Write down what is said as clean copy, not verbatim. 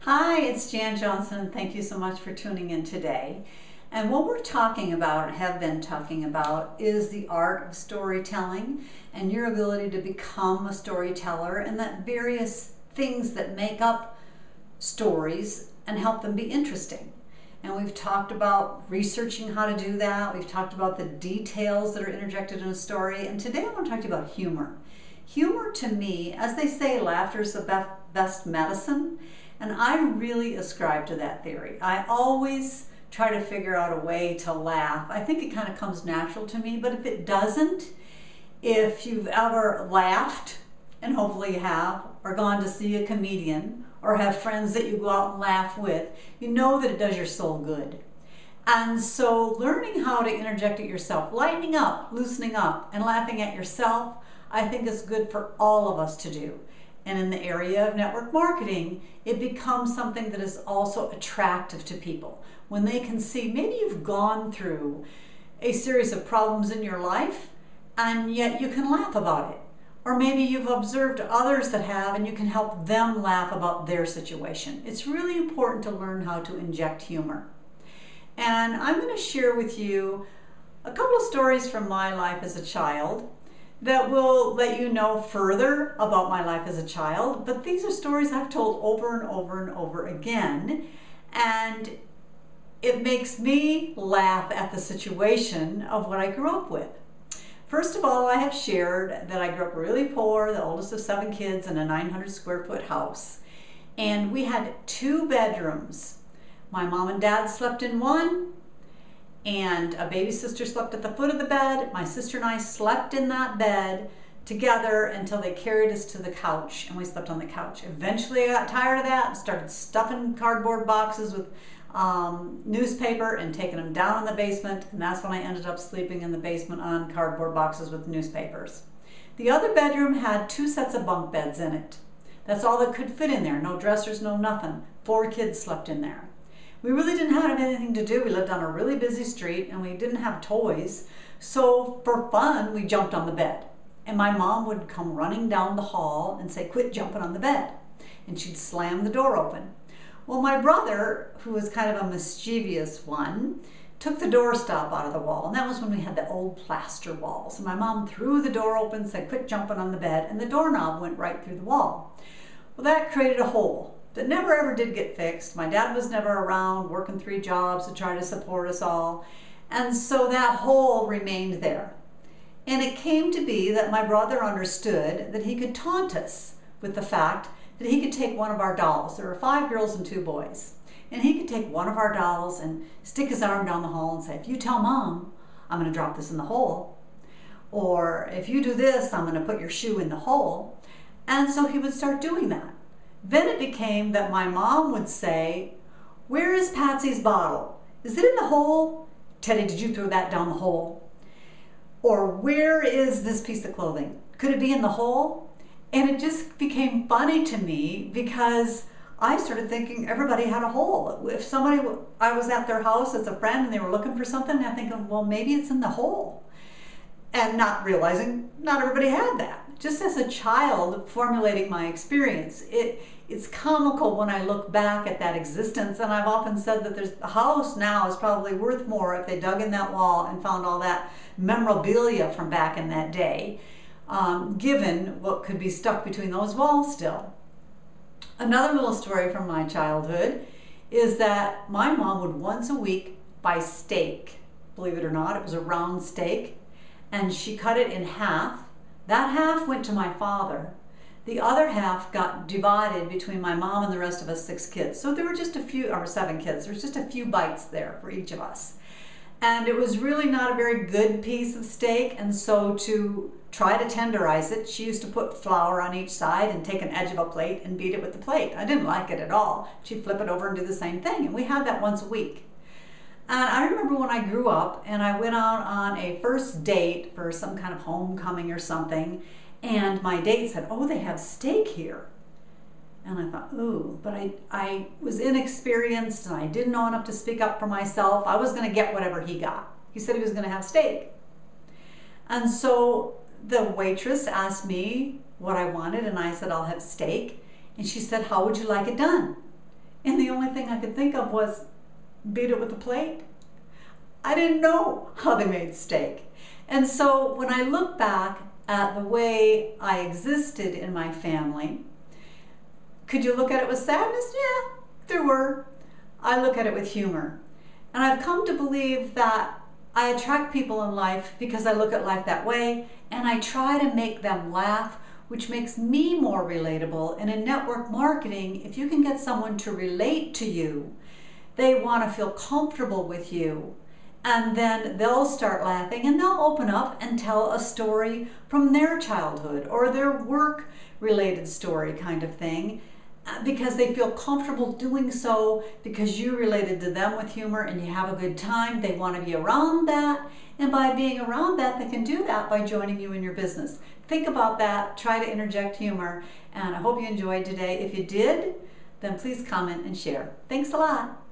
Hi, it's Jan Johnson, and thank you so much for tuning in today. And what we're talking about, and have been talking about, is the art of storytelling and your ability to become a storyteller, and that various things that make up stories and help them be interesting. And we've talked about researching how to do that. We've talked about the details that are interjected in a story. And today I want to talk to you about humor. Humor, to me, as they say, laughter is the best medicine. And I really ascribe to that theory. I always try to figure out a way to laugh. I think it kind of comes natural to me, but if it doesn't, if you've ever laughed, and hopefully you have, or gone to see a comedian, or have friends that you go out and laugh with, you know that it does your soul good. And so learning how to interject it yourself, lightening up, loosening up, and laughing at yourself, I think is good for all of us to do. And in the area of network marketing, it becomes something that is also attractive to people. When they can see, maybe you've gone through a series of problems in your life, and yet you can laugh about it. Or maybe you've observed others that have, and you can help them laugh about their situation. It's really important to learn how to inject humor. And I'm going to share with you a couple of stories from my life as a child that will let you know further about my life as a child. But these are stories I've told over and over and over again. And it makes me laugh at the situation of what I grew up with. First of all, I have shared that I grew up really poor, the oldest of 7 kids in a 900 square foot house. And we had 2 bedrooms. My mom and dad slept in one, and a baby sister slept at the foot of the bed. My sister and I slept in that bed together until they carried us to the couch, and we slept on the couch. Eventually I got tired of that and started stuffing cardboard boxes with newspaper and taking them down in the basement, and that's when I ended up sleeping in the basement on cardboard boxes with newspapers. The other bedroom had 2 sets of bunk beds in it. That's all that could fit in there. No dressers, no nothing. 4 kids slept in there. We really didn't have anything to do. We lived on a really busy street and we didn't have toys. So for fun, we jumped on the bed. And my mom would come running down the hall and say, "Quit jumping on the bed." And she'd slam the door open. Well, my brother, who was kind of a mischievous one, took the doorstop out of the wall. And that was when we had the old plaster walls. And my mom threw the door open, said, "Quit jumping on the bed." And the doorknob went right through the wall. Well, that created a hole that never ever did get fixed. My dad was never around, working 3 jobs to try to support us all. And so that hole remained there. And it came to be that my brother understood that he could taunt us with the fact that he could take one of our dolls. There were 5 girls and 2 boys. And he could take one of our dolls and stick his arm down the hall and say, "If you tell Mom, I'm going to drop this in the hole." Or, "If you do this, I'm going to put your shoe in the hole." And so he would start doing that. Then it became that my mom would say, "Where is Patsy's bottle? Is it in the hole? Teddy, did you throw that down the hole?" Or, "Where is this piece of clothing? Could it be in the hole?" And it just became funny to me because I started thinking everybody had a hole. If I was at their house as a friend and they were looking for something, I'm thinking, well, maybe it's in the hole. And not realizing not everybody had that. Just as a child formulating my experience, it's comical when I look back at that existence. And I've often said that the house now is probably worth more if they dug in that wall and found all that memorabilia from back in that day, given what could be stuck between those walls still. Another little story from my childhood is that my mom would once a week buy steak. Believe it or not, it was a round steak. And she cut it in half. That half went to my father. The other half got divided between my mom and the rest of us 6 kids. So there were just a few, or 7 kids, there was just a few bites there for each of us. And it was really not a very good piece of steak. And so to try to tenderize it, she used to put flour on each side and take an edge of a plate and beat it with the plate. I didn't like it at all. She'd flip it over and do the same thing. And we had that once a week. And I remember when I grew up and I went out on a first date for some kind of homecoming or something, and my date said, "Oh, they have steak here." And I thought, ooh, but I was inexperienced and I didn't know enough to speak up for myself. I was going to get whatever he got. He said he was going to have steak. And so the waitress asked me what I wanted, and I said, "I'll have steak." And she said, "How would you like it done?" And the only thing I could think of was beat it with a plate. I didn't know how they made steak. And so when I look back at the way I existed in my family, could you look at it with sadness? Yeah, there were. I look at it with humor. And I've come to believe that I attract people in life because I look at life that way, and I try to make them laugh, which makes me more relatable. And in network marketing, if you can get someone to relate to you, they want to feel comfortable with you, and then they'll start laughing and they'll open up and tell a story from their childhood or their work related story kind of thing, because they feel comfortable doing so because you related to them with humor and you have a good time. They want to be around that, and by being around that, they can do that by joining you in your business. Think about that. Try to interject humor, and I hope you enjoyed today. If you did, then please comment and share. Thanks a lot.